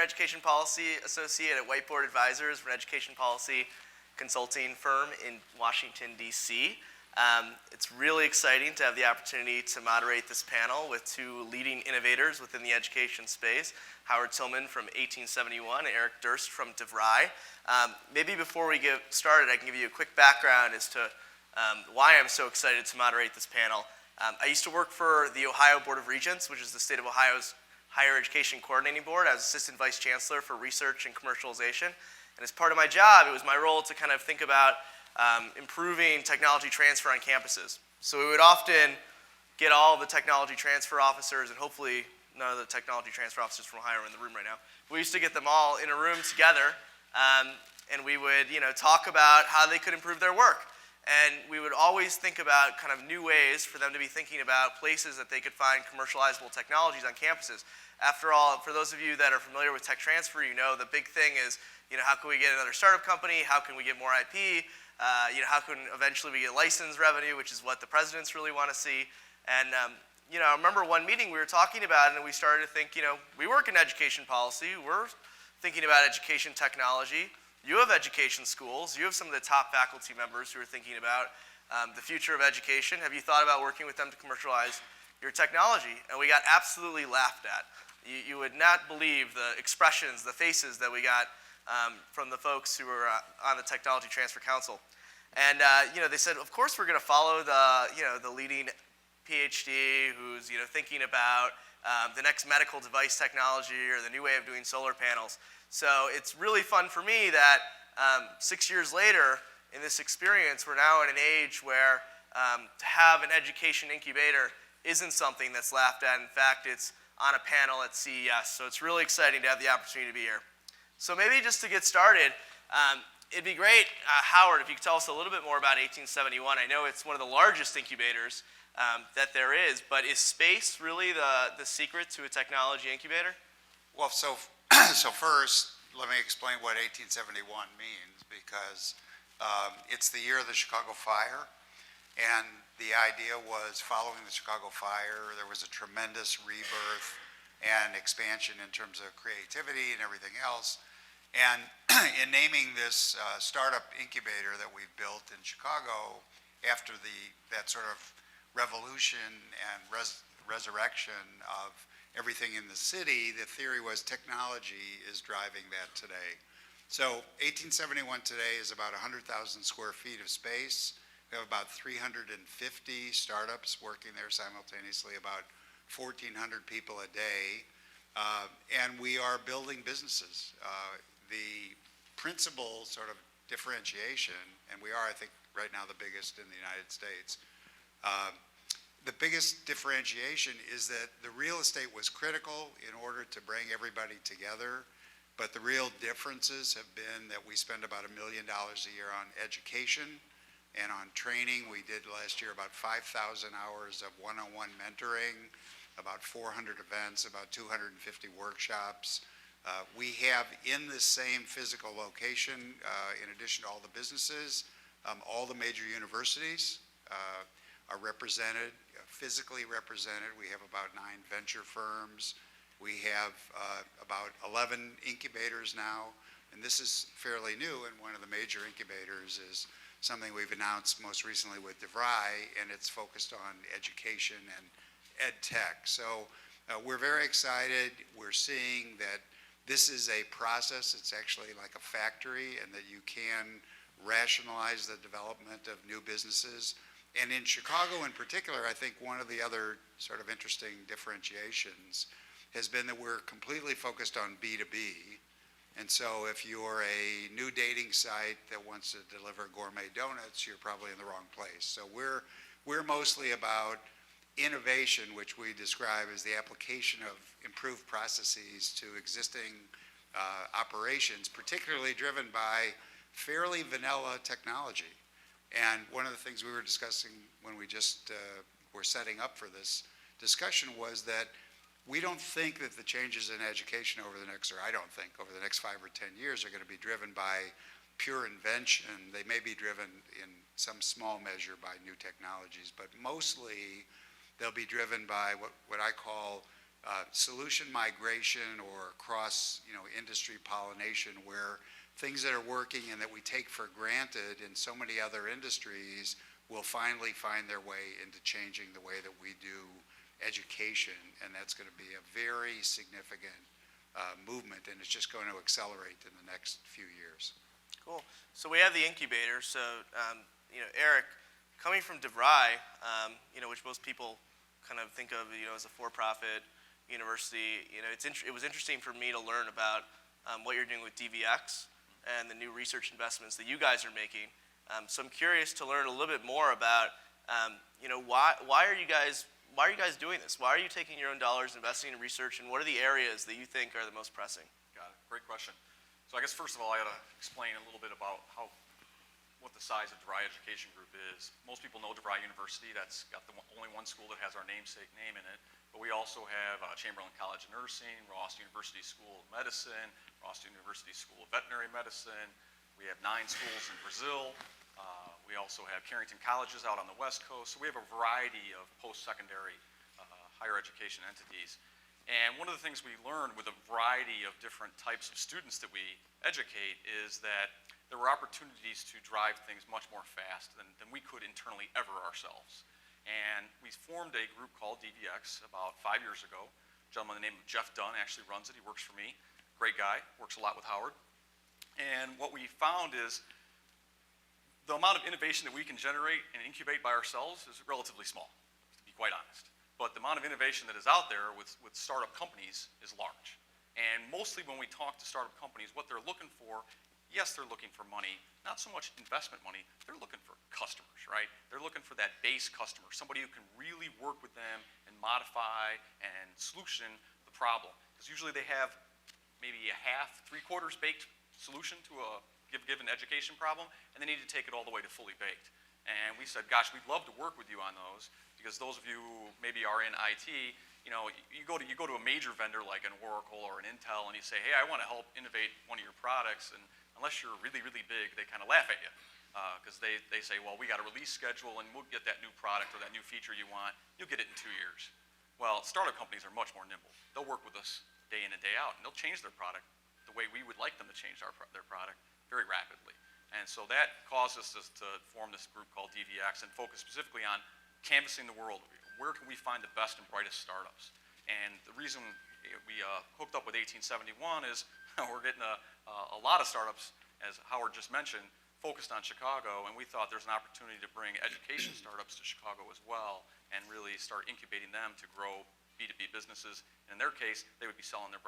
Education Policy Associate at Whiteboard Advisors, an education policy consulting firm in Washington, D.C. It's really exciting to have the opportunity to moderate this panel with two leading innovators within the education space, Howard Tullman from 1871 and Eric Dirst from DeVry. Maybe before we get started, I can give you a quick background as to why I'm so excited to moderate this panel. I used to work for the Ohio Board of Regents, which is the state of Ohio's Higher Education Coordinating Board, as Assistant Vice Chancellor for Research and Commercialization. And as part of my job, it was my role to kind of think about improving technology transfer on campuses. So we would often get all the technology transfer officers, and hopefully none of the technology transfer officers from Ohio are in the room right now. We used to get them all in a room together, and we would talk about how they could improve their work. And we would always think about kind of new ways for them to be thinking about places that they could find commercializable technologies on campuses. After all, for those of you that are familiar with tech transfer, you know the big thing is, how can we get another startup company? How can we get more IP? How can eventually we get license revenue, which is what the presidents really want to see. And I remember one meeting we were talking about it, and we started to think, we work in education policy. We're thinking about education technology. You have education schools. You have some of the top faculty members who are thinking about the future of education. Have you thought about working with them to commercialize your technology? And we got absolutely laughed at. You would not believe the expressions, the faces that we got from the folks who were on the Technology Transfer Council. And they said, of course we're going to follow the leading PhD who's thinking about the next medical device technology or the new way of doing solar panels. So it's really fun for me that 6 years later in this experience, we're now at an age where to have an education incubator isn't something that's laughed at. In fact, it's on a panel at CES. So it's really exciting to have the opportunity to be here. So maybe just to get started, it'd be great, Howard, if you could tell us a little bit more about 1871. I know it's one of the largest incubators that there is, but is space really the secret to a technology incubator? Well, so first, let me explain what 1871 means, because it's the year of the Chicago fire, and the idea was following the Chicago fire, there was a tremendous rebirth and expansion in terms of creativity and everything else. And in naming this startup incubator that we've built in Chicago after that sort of revolution and resurrection of everything in the city, the theory was technology is driving that today. So 1871 today is about 100,000 square feet of space. We have about 350 startups working there simultaneously, about 1,400 people a day, and we are building businesses. The principal sort of differentiation, and we are, I think, right now the biggest in the United States, the biggest differentiation is that the real estate was critical in order to bring everybody together, but the real differences have been that we spend about $1 million a year on education and on training. We did last year about 5,000 hours of one-on-one mentoring, about 400 events, about 250 workshops. We have in the same physical location, in addition to all the businesses, all the major universities are represented, physically represented. We have about 9 venture firms. We have about 11 incubators now, and this is fairly new, and one of the major incubators is something we've announced most recently with DeVry, and it's focused on education and ed tech. So we're very excited. We're seeing that this is a process. It's actually like a factory, and that you can rationalize the development of new businesses. And in Chicago in particular, I think one of the other sort of interesting differentiations has been that we're completely focused on B2B. And so if you're a new dating site that wants to deliver gourmet donuts, you're probably in the wrong place. So we're mostly about innovation, which we describe as the application of improved processes to existing operations, particularly driven by fairly vanilla technology. And one of the things we were discussing when we just were setting up for this discussion was that we don't think that the changes in education over the next, or I don't think, over the next 5 or 10 years are going to be driven by pure invention. They may be driven in some small measure by new technologies, but mostly they'll be driven by what I call solution migration or cross, industry pollination, where things that are working and that we take for granted in so many other industries will finally find their way into changing the way that we do education, and that's going to be a very significant movement, and it's just going to accelerate in the next few years. Cool. So we have the Incubator. So, Eric, coming from DeVry, which most people kind of think of, as a for-profit university, it was interesting for me to learn about what you're doing with DVX and the new research investments that you guys are making. So I'm curious to learn a little bit more about, why are you guys doing this? Why are you taking your own dollars, investing in research, and what are the areas that you think are the most pressing? Got it. Great question. So I guess first of all, I got to explain a little bit about what the size of DeVry Education Group is. Most people know DeVry University. That's got only one school that has our namesake name in it. But we also have Chamberlain College of Nursing, Ross University School of Medicine, Ross University School of Veterinary Medicine. We have 9 schools in Brazil. We also have Carrington Colleges out on the West Coast. So we have a variety of post-secondary higher education entities. And one of the things we learned with a variety of different types of students that we educate is that there were opportunities to drive things much more fast than we could internally ever ourselves. And we formed a group called DVX about 5 years ago. A gentleman by the name of Jeff Dunn actually runs it. He works for me. Great guy, works a lot with Howard. And what we found is the amount of innovation that we can generate and incubate by ourselves is relatively small, to be quite honest. But the amount of innovation that is out there with startup companies is large. And mostly when we talk to startup companies, what they're looking for, yes, they're looking for money, not so much investment money, they're looking for customers, right? They're looking for that base customer, somebody who can really work with them and modify and solution the problem. Because usually they have maybe a half, 3/4 baked solution to a given education problem, and they need to take it all the way to fully baked. And we said, gosh, we'd love to work with you on those, because those of you who maybe are in IT, you go to a major vendor like an Oracle or an Intel, and you say, hey, I want to help innovate one of your products, and unless you're really, really big, they kind of laugh at you, because they say, well, we got a release schedule, and we'll get that new product or that new feature you want. You'll get it in 2 years. Well, startup companies are much more nimble. They'll work with us day in and day out, and they'll change their product the way we would like them to change their product very rapidly. And so that caused us to form this group called DVX and focus specifically on canvassing the world. Where can we find the best and brightest startups? And the reason we hooked up with 1871 is we're getting a lot of startups, as Howard just mentioned, focused on Chicago, and we thought there's an opportunity to bring education startups to Chicago as well and really start incubating them to grow B2B businesses. And in their case, they would be selling their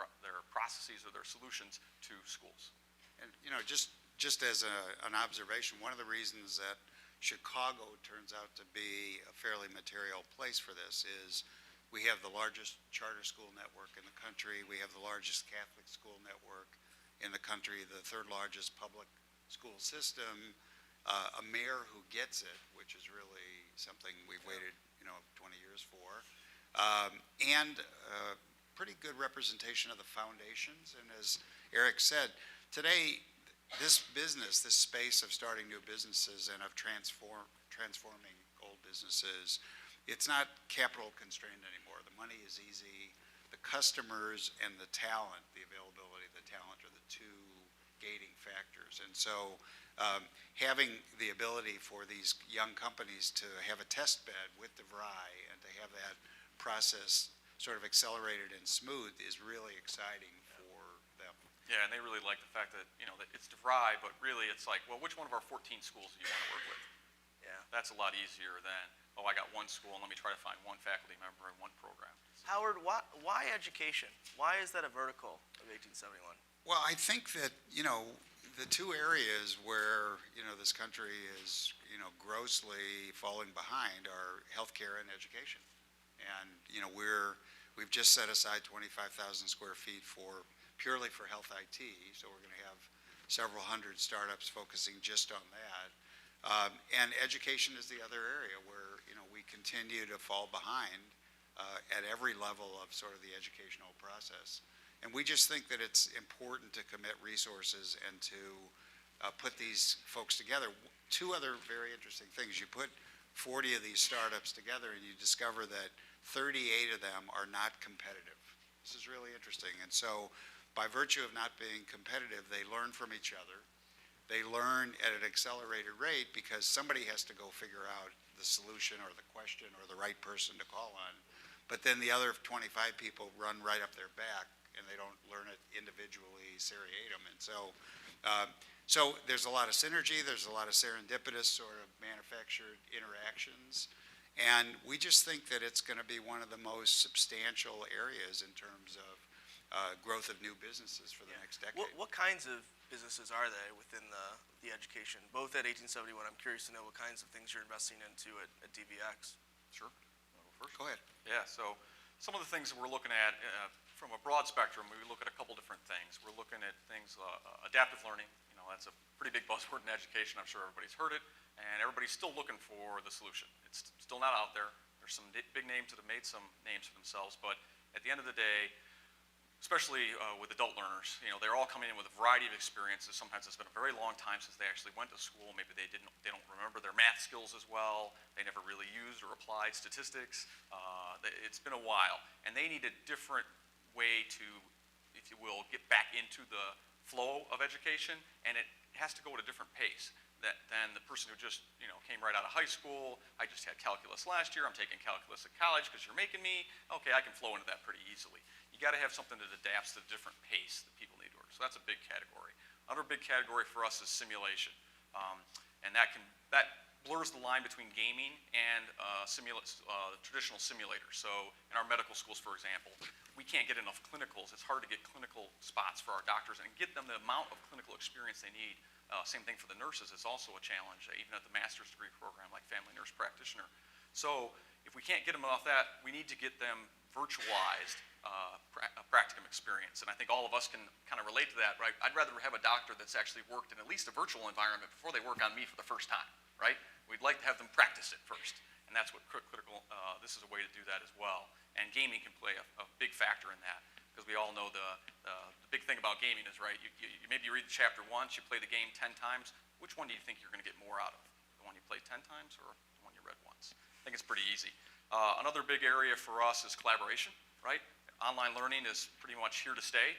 processes or their solutions to schools. And just as an observation, one of the reasons that Chicago turns out to be a fairly material place for this is we have the largest charter school network in the country. We have the largest Catholic school network in the country, the 3rd largest public school system, a mayor who gets it, which is really something we've waited 20 years for, and pretty good representation of the foundations. And as Eric said, today, this business, this space of starting new businesses and of transforming old businesses, it's not capital constrained anymore. The money is easy. The customers and the talent, the availability of the talent, are the 2 gating factors. And so having the ability for these young companies to have a test bed with DeVry and to have that process sort of accelerated and smooth is really exciting for them. Yeah, and they really like the fact that, that it's DeVry, but really it's like, well, which one of our 14 schools do you want to work with? Yeah. That's a lot easier than, oh, I got one school and let me try to find one faculty member and one program. Howard, why education? Why is that a vertical of 1871? Well, I think that, the 2 areas where, this country is, grossly falling behind are healthcare and education. And, we've just set aside 25,000 square feet purely for health IT, so we're going to have several hundred startups focusing just on that. And education is the other area where, we continue to fall behind at every level of sort of the educational process. And we just think that it's important to commit resources and to put these folks together. 2 other very interesting things. You put 40 of these startups together and you discover that 38 of them are not competitive. This is really interesting. And so by virtue of not being competitive, they learn from each other. They learn at an accelerated rate because somebody has to go figure out the solution or the question or the right person to call on. But then the other 25 people run right up their back and they don't learn it individually, seriatim. And so there's a lot of synergy, there's a lot of serendipitous sort of manufactured interactions. And we just think that it's going to be one of the most substantial areas in terms of growth of new businesses for the next decade. What kinds of businesses are they within the education, both at 1871? I'm curious to know what kinds of things you're investing into at DVX. Sure. I'll go first. Go ahead. Yeah, so some of the things that we're looking at from a broad spectrum, we look at a couple different things. We're looking at things, adaptive learning. You know, that's a pretty big buzzword in education. I'm sure everybody's heard it, and everybody's still looking for the solution. It's still not out there. There's some big names that have made some names for themselves, but at the end of the day, especially with adult learners, you know, they're all coming in with a variety of experiences. Sometimes it's been a very long time since they actually went to school. Maybe they don't remember their math skills as well. They never really used or applied statistics. It's been a while, and they need a different way to, if you will, get back into the flow of education, and it has to go at a different pace than the person who just, you know, came right out of high school. I just had calculus last year. I'm taking calculus at college because you're making me. Okay, I can flow into that pretty easily. You got to have something that adapts to the different pace that people need to work. So that's a big category. Another big category for us is simulation, and that blurs the line between gaming and traditional simulators. So in our medical schools, for example, we can't get enough clinicals. It's hard to get clinical spots for our doctors and get them the amount of clinical experience they need. Same thing for the nurses. It's also a challenge, even at the master's degree program like family nurse practitioner. So if we can't get them off that, we need to get them virtualized practicum experience. And I think all of us can kind of relate to that, right? I'd rather have a doctor that's actually worked in at least a virtual environment before they work on me for the first time, right? We'd like to have them practice it first. And that's what this is a way to do that as well. And gaming can play a big factor in that. Because we all know the big thing about gaming is, right, you maybe you read the chapter once, you play the game 10 times. Which one do you think you're going to get more out of? The one you played 10 times or the one you read once? I think it's pretty easy. Another big area for us is collaboration, right? Online learning is pretty much here to stay.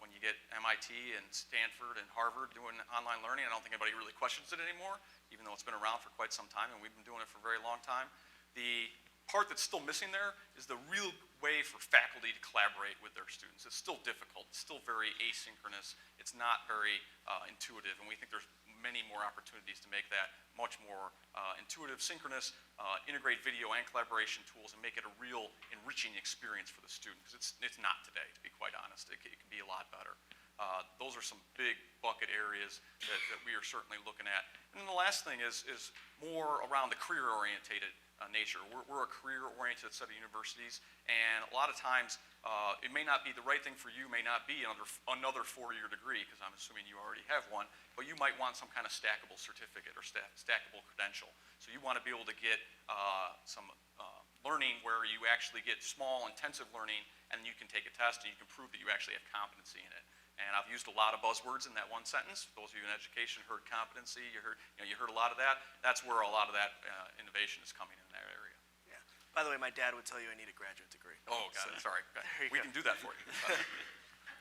When you get MIT and Stanford and Harvard doing online learning, I don't think anybody really questions it anymore, even though it's been around for quite some time and we've been doing it for a very long time. The part that's still missing there is the real way for faculty to collaborate with their students. It's still difficult. It's still very asynchronous. It's not very intuitive, and we think there's many more opportunities to make that much more intuitive, synchronous, integrate video and collaboration tools, and make it a real enriching experience for the student, because it's not today, to be quite honest. It can be a lot better. Those are some big bucket areas that we are certainly looking at. And then the last thing is more around the career-orientated nature. We're a career-oriented set of universities, and a lot of times it may not be the right thing for you, may not be another four-year degree, because I'm assuming you already have one, but you might want some kind of stackable certificate or stackable credential. So you want to be able to get some learning where you actually get small, intensive learning, and you can take a test and you can prove that you actually have competency in it. And I've used a lot of buzzwords in that one sentence. Those of you in education heard competency. You heard a lot of that. That's where a lot of that innovation is coming in that area. Yeah. By the way, my dad would tell you I need a graduate degree. Oh, God, sorry. We can do that for you.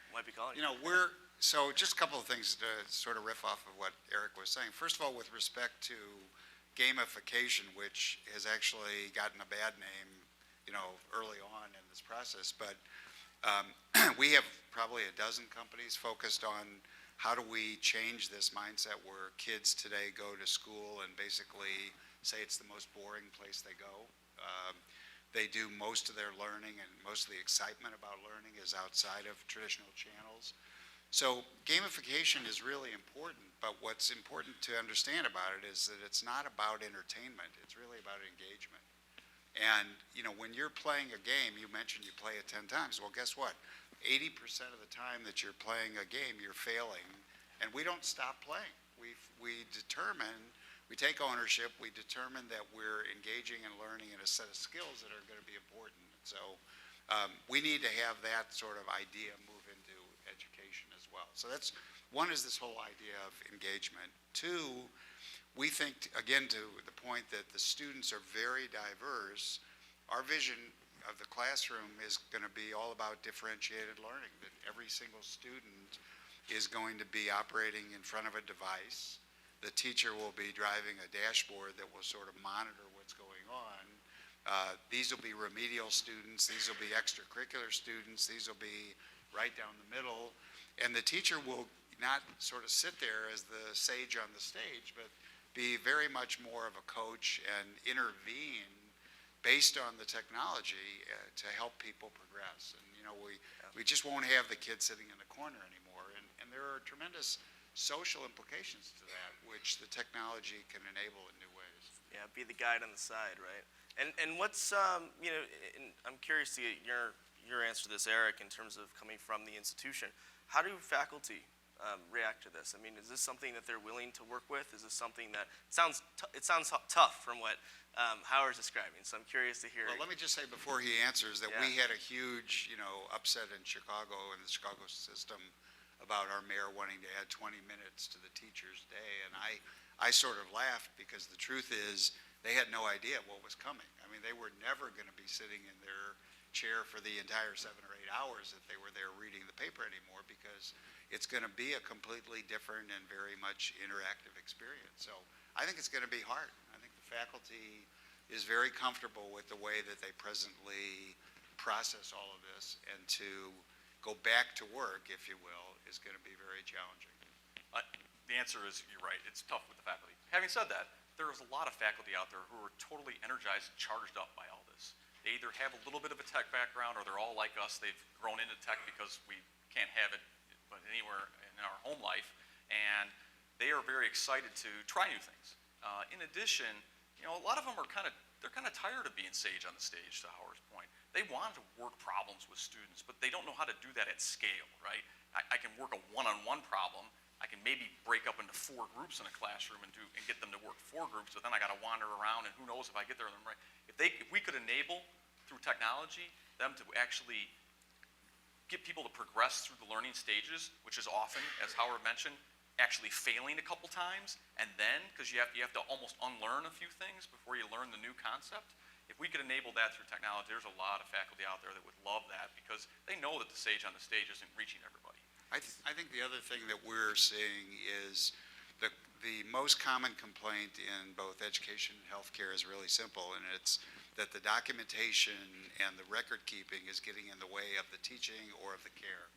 Might be calling You know, so just a couple of things to sort of riff off of what Eric was saying. First of all, with respect to gamification, which has actually gotten a bad name, you know, early on in this process, but we have probably a dozen companies focused on how do we change this mindset where kids today go to school and basically say it's the most boring place they go. They do most of their learning, and most of the excitement about learning is outside of traditional channels. So gamification is really important, but what's important to understand about it is that it's not about entertainment, it's really about engagement. And, you know, when you're playing a game, you mentioned you play it 10 times. Well, guess what? 80% of the time that you're playing a game, you're failing, and we don't stop playing. We take ownership, we determine that we're engaging and learning in a set of skills that are going to be important. So we need to have that sort of idea move into education as well. So that's, one is this whole idea of engagement. Two, we think, again, to the point that the students are very diverse, our vision of the classroom is going to be all about differentiated learning, that every single student is going to be operating in front of a device. The teacher will be driving a dashboard that will sort of monitor what's going on. These will be remedial students, these will be extracurricular students, these will be right down the middle. And the teacher will not sort of sit there as the sage on the stage, but be very much more of a coach and intervene based on the technology to help people progress. And we just won't have the kids sitting in the corner anymore. And there are tremendous social implications to that, which the technology can enable in new ways. Yeah, be the guide on the side, right? And what's and I'm curious to get your answer to this, Eric, in terms of coming from the institution. How do faculty react to this? I mean, is this something that they're willing to work with? Is this something that sounds tough from what Howard's describing? So I'm curious to hear. Well, let me just say before he answers that we had a huge, upset in Chicago, in the Chicago system, about our mayor wanting to add 20 minutes to the teacher's day. And I sort of laughed because the truth is they had no idea what was coming. I mean, they were never going to be sitting in their chair for the entire 7 or 8 hours that they were there reading the paper anymore, because it's going to be a completely different and very much interactive experience. So I think it's going to be hard. I think the faculty is very comfortable with the way that they presently process all of this, and to go back to work, if you will, is going to be very challenging. The answer is, you're right, it's tough with the faculty. Having said that, there's a lot of faculty out there who are totally energized and charged up by all this. They either have a little bit of a tech background, or they're all like us, they've grown into tech because we can't have it but anywhere in our home life, and they are very excited to try new things. In addition, a lot of them are they're kind of tired of being sage on the stage, to Howard's point. They want to work problems with students, but they don't know how to do that at scale, right? I can work a one-on-one problem. I can maybe break up into 4 groups in a classroom and get them to work 4 groups, but then I got to wander around, and who knows if I get there right. If we could enable through technology them to actually get people to progress through the learning stages, which is often, as Howard mentioned, actually failing a couple times, and then, because you have to almost unlearn a few things before you learn the new concept. If we could enable that through technology, there's a lot of faculty out there that would love that, because they know that the sage on the stage isn't reaching everybody. I think the other thing that we're seeing is the most common complaint in both education and healthcare is really simple, and it's that the documentation and the record keeping is getting in the way of the teaching or of the care.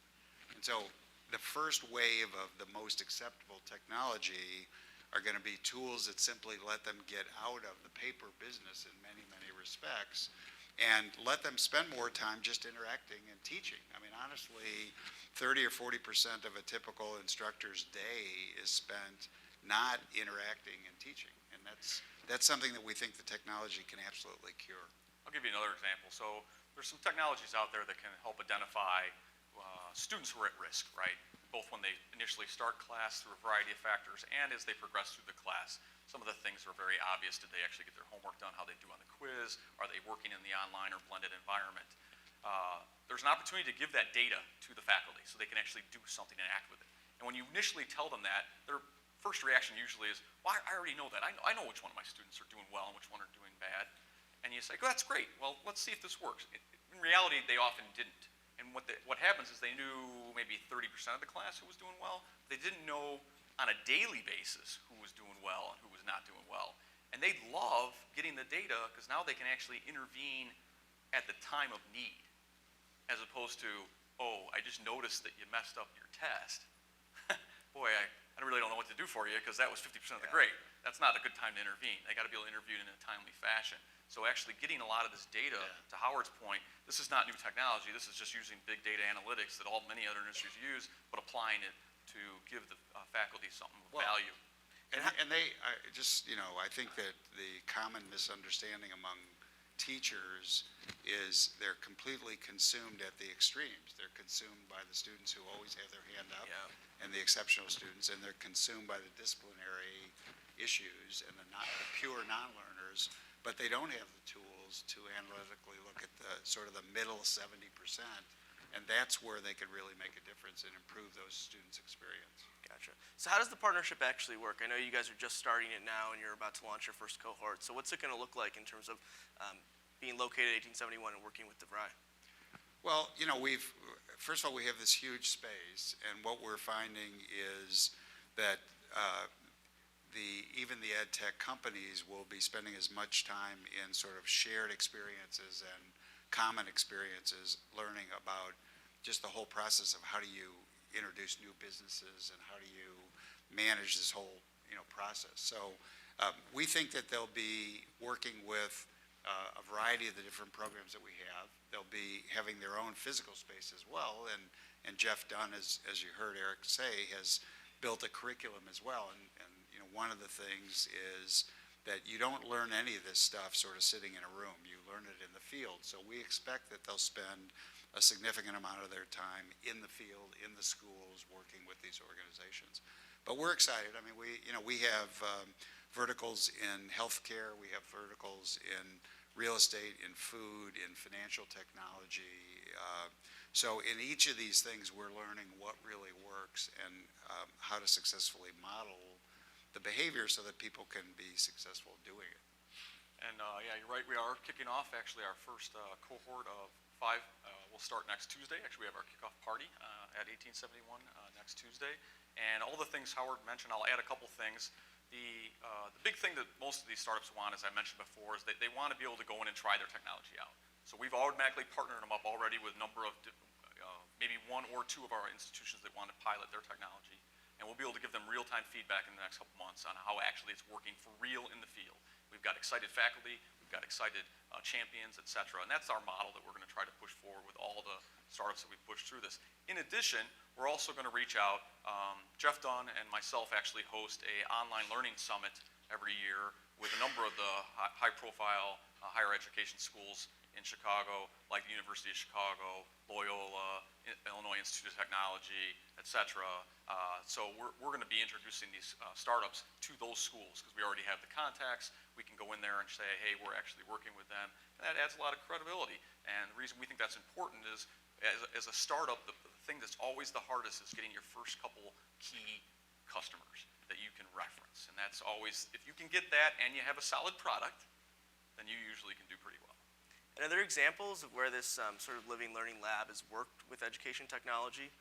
And so the first wave of the most acceptable technology are going to be tools that simply let them get out of the paper business in many, many respects, and let them spend more time just interacting and teaching. I mean, honestly, 30 or 40% of a typical instructor's day is spent not interacting and teaching, and that's something that we think the technology can absolutely cure. I'll give you another example. So there's some technologies out there that can help identify students who are at risk, right? Both when they initially start class through a variety of factors, and as they progress through the class. Some of the things are very obvious. Did they actually get their homework done? How they do on the quiz? Are they working in the online or blended environment? There's an opportunity to give that data to the faculty so they can actually do something and act with it. And when you initially tell them that, their first reaction usually is, well, I already know that. I know which one of my students are doing well and which one are doing bad. And you say, oh, that's great. Well, let's see if this works. In reality, they often didn't. And what happens is they knew maybe 30% of the class who was doing well. They didn't know on a daily basis who was doing well and who was not doing well. And they love getting the data, because now they can actually intervene at the time of need, as opposed to, oh, I just noticed that you messed up your test. Boy, I really don't know what to do for you, because that was 50% of the grade. That's not a good time to intervene. They got to be able to intervene in a timely fashion. So actually getting a lot of this data, to Howard's point, this is not new technology. This is just using big data analytics that many other industries use, but applying it to give the faculty something of value. And they, I think that the common misunderstanding among teachers is they're completely consumed at the extremes. They're consumed by the students who always have their hand up, and the exceptional students, and they're consumed by the disciplinary issues and the pure non-learners, but they don't have the tools to analytically look at the sort of the middle 70%, and that's where they could really make a difference and improve those students' experience. Gotcha. So how does the partnership actually work? I know you guys are just starting it now, and you're about to launch your first cohort. So what's it going to look like in terms of being located at 1871 and working with DeVry? Well, first of all, we have this huge space, and what we're finding is that even the ed tech companies will be spending as much time in sort of shared experiences and common experiences, learning about just the whole process of how do you introduce new businesses and how do you manage this whole process. So we think that they'll be working with a variety of the different programs that we have. They'll be having their own physical space as well, and Jeff Dunn, as you heard Eric say, has built a curriculum as well. And one of the things is that you don't learn any of this stuff sort of sitting in a room. You learn it in the field. So we expect that they'll spend a significant amount of their time in the field, in the schools, working with these organizations. But we're excited. I mean, we have verticals in healthcare. We have verticals in real estate, in food, in financial technology. So in each of these things, we're learning what really works and how to successfully model the behavior so that people can be successful doing it. And yeah, you're right, we are kicking off actually our first cohort of 5. We'll start next Tuesday. Actually, we have our kickoff party at 1871 next Tuesday. And all the things Howard mentioned, I'll add a couple things. The big thing that most of these startups want, as I mentioned before, is they want to be able to go in and try their technology out. So we've automatically partnered them up already with a number of maybe 1 or 2 of our institutions that want to pilot their technology. And we'll be able to give them real-time feedback in the next couple months on how actually it's working for real in the field. We've got excited faculty, we've got excited champions, et cetera, and that's our model that we're going to try to push forward with all the startups that we push through this. In addition, we're also going to reach out. Jeff Dunn and myself actually host a online learning summit every year with a number of the high-profile higher education schools in Chicago, like the University of Chicago, Loyola, Illinois Institute of Technology, et cetera. So we're going to be introducing these startups to those schools because we already have the contacts. We can go in there and say, hey, we're actually working with them. And that adds a lot of credibility. And the reason we think that's important is as a startup, the thing that's always the hardest is getting your first couple key customers that you can reference. And that's always, if you can get that and you have a solid product, then you usually can do pretty well. And are there examples of where this sort of living learning lab has worked with education technology?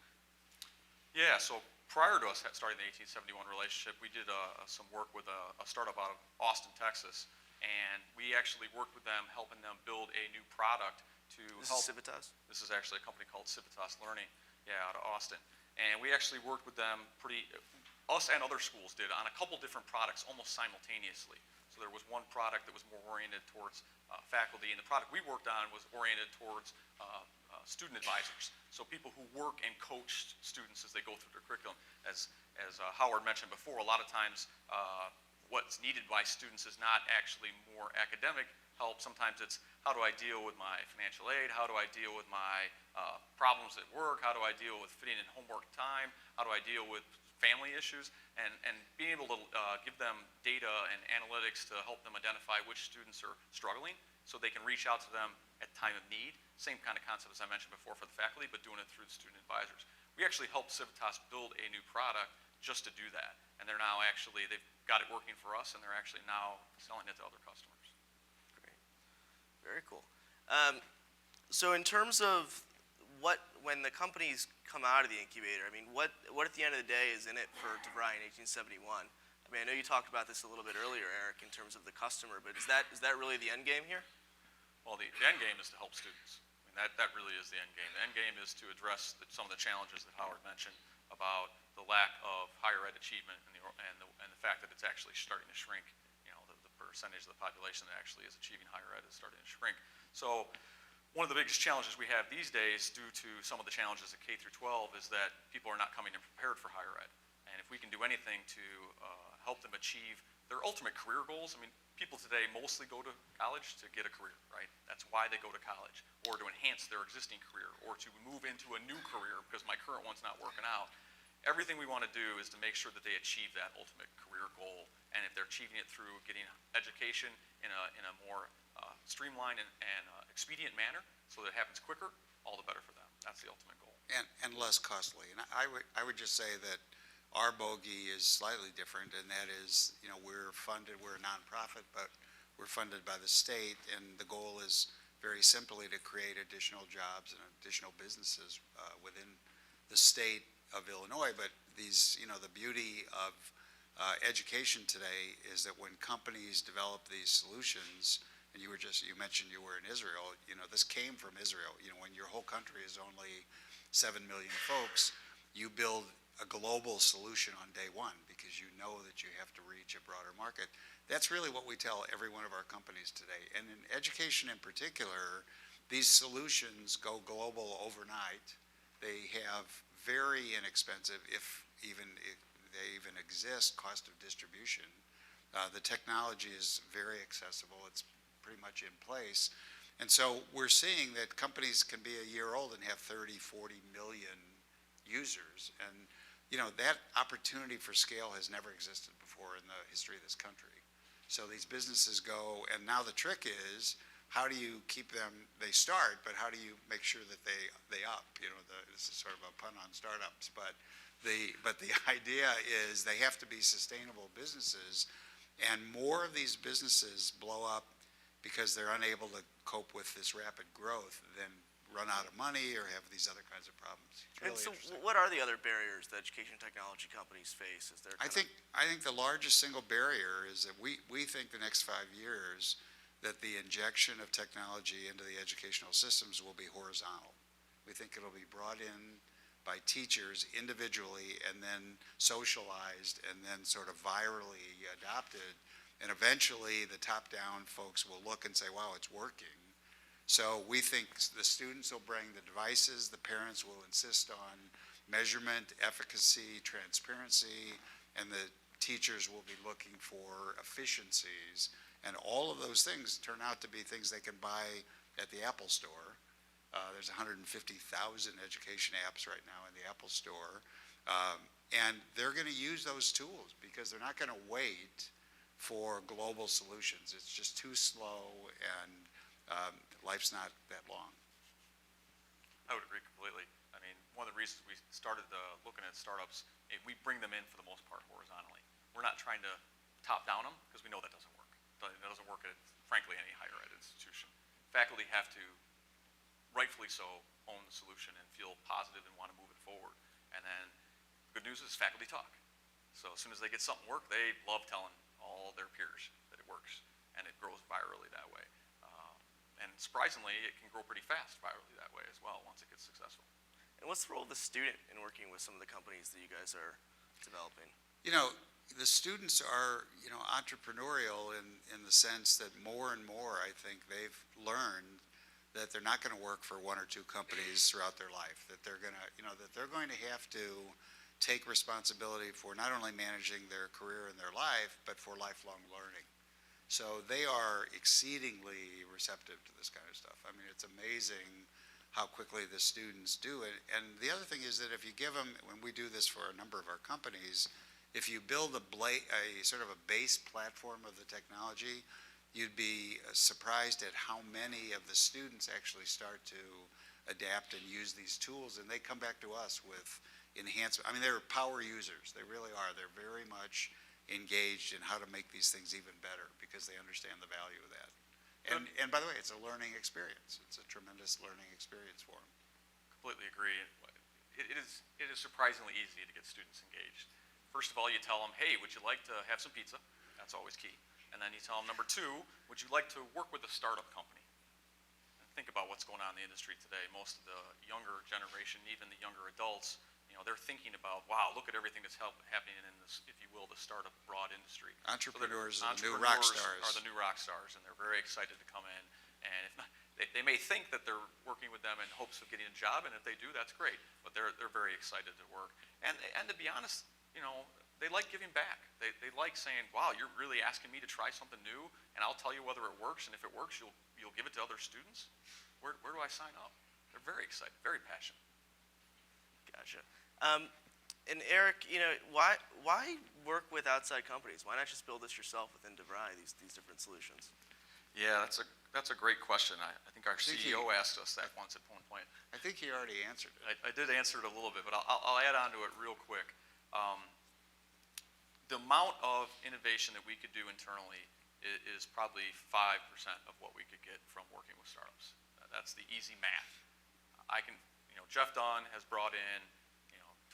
Yeah, so prior to us starting the 1871 relationship, we did some work with a startup out of Austin, Texas, and we actually worked with them, helping them build a new product to help. This is Civitas? This is actually a company called Civitas Learning, yeah, out of Austin. And we actually worked with them us and other schools did, on a couple different products almost simultaneously. So there was one product that was more oriented towards faculty, and the product we worked on was oriented towards student advisors. So people who work and coach students as they go through their curriculum. As Howard mentioned before, a lot of times what's needed by students is not actually more academic help. Sometimes it's how do I deal with my financial aid? How do I deal with my problems at work? How do I deal with fitting in homework time? How do I deal with family issues? And being able to give them data and analytics to help them identify which students are struggling so they can reach out to them at time of need. Same kind of concept as I mentioned before for the faculty, but doing it through the student advisors. We actually helped Civitas build a new product just to do that. And they're now actually, they've got it working for us, and they're actually now selling it to other customers. Great. Very cool. So in terms of when the companies come out of the incubator, I mean, what at the end of the day is in it for DeVry in 1871? I mean, I know you talked about this a little bit earlier, Eric, in terms of the customer, but is that really the end game here? Well, the end game is to help students. I mean, that really is the end game. The end game is to address some of the challenges that Howard mentioned about the lack of higher ed achievement and the fact that it's actually starting to shrink. You know, the percentage of the population that actually is achieving higher ed is starting to shrink. So one of the biggest challenges we have these days, due to some of the challenges at K through 12, is that people are not coming in prepared for higher ed. And if we can do anything to help them achieve their ultimate career goals, I mean, people today mostly go to college to get a career, right? That's why they go to college, or to enhance their existing career, or to move into a new career because my current one's not working out. Everything we want to do is to make sure that they achieve that ultimate career goal. And if they're achieving it through getting education in a more streamlined and expedient manner, so that it happens quicker, all the better for them. That's the ultimate goal. And less costly. And I would just say that our bogey is slightly different, and that is, we're funded, we're a nonprofit, but we're funded by the state, and the goal is very simply to create additional jobs and additional businesses within the state of Illinois. But these, the beauty of education today is that when companies develop these solutions, and you mentioned you were in Israel, this came from Israel. When your whole country is only 7 million folks, you build a global solution on day one because you know that you have to reach a broader market. That's really what we tell every one of our companies today. And in education in particular, these solutions go global overnight. They have very inexpensive, if they even exist, cost of distribution. The technology is very accessible. It's pretty much in place. And so we're seeing that companies can be a year old and have 30, 40 million users. And that opportunity for scale has never existed before in the history of this country. So these businesses go, and now the trick is, how do you keep them, they start, but how do you make sure that they up? This is sort of a pun on startups, but the idea is they have to be sustainable businesses, and more of these businesses blow up because they're unable to cope with this rapid growth than run out of money or have these other kinds of problems. It's really interesting. What are the other barriers that education technology companies face? Is there I think the largest single barrier is that we think the next 5 years that the injection of technology into the educational systems will be horizontal. We think it'll be brought in by teachers individually and then socialized and then sort of virally adopted. And eventually the top-down folks will look and say, wow, it's working. So we think the students will bring the devices, the parents will insist on measurement, efficacy, transparency, and the teachers will be looking for efficiencies. And all of those things turn out to be things they can buy at the Apple Store. There's 150,000 education apps right now in the Apple Store. And they're going to use those tools because they're not going to wait for global solutions. It's just too slow, and life's not that long. I would agree completely. I mean, one of the reasons we started looking at startups, we bring them in for the most part horizontally. We're not trying to top down them because we know that doesn't work. That doesn't work at, frankly, any higher ed institution. Faculty have to, rightfully so, own the solution and feel positive and want to move it forward. And then the good news is faculty talk. So as soon as they get something work, they love telling all their peers that it works, and it grows virally that way. And surprisingly, it can grow pretty fast virally that way as well once it gets successful. And what's the role of the student in working with some of the companies that you guys are developing? The students are, entrepreneurial in the sense that more and more, I think, they've learned that they're not going to work for one or two companies throughout their life, that they're going to have to take responsibility for not only managing their career and their life, but for lifelong learning. So they are exceedingly receptive to this kind of stuff. I mean, it's amazing how quickly the students do it. And the other thing is that if you give them, when we do this for a number of our companies, if you build a sort of a base platform of the technology, you'd be surprised at how many of the students actually start to adapt and use these tools, and they come back to us with enhancement. I mean, they're power users. They really are. They're very much engaged in how to make these things even better because they understand the value of that. And by the way, it's a learning experience. It's a tremendous learning experience for them. Completely agree. It is surprisingly easy to get students engaged. First of all, you tell them, hey, would you like to have some pizza? That's always key. And then you tell them, number two, would you like to work with a startup company? And think about what's going on in the industry today. Most of the younger generation, even the younger adults, they're thinking about, wow, look at everything that's happening in this, if you will, the startup broad industry. Entrepreneurs are the new rock stars, and they're very excited to come in. And if not, they may think that they're working with them in hopes of getting a job, and if they do, that's great. But they're very excited to work. And to be honest, they like giving back. They like saying, wow, you're really asking me to try something new, and I'll tell you whether it works, and if it works, you'll give it to other students. Where do I sign up? They're very excited, very passionate. Gotcha. And Eric, why work with outside companies? Why not just build this yourself within DeVry, these different solutions? Yeah, that's a great question. I think our CEO asked us that once at one point. I think he already answered it. I did answer it a little bit, but I'll add on to it real quick. The amount of innovation that we could do internally is probably 5% of what we could get from working with startups. That's the easy math. Jeff Dunn has brought in,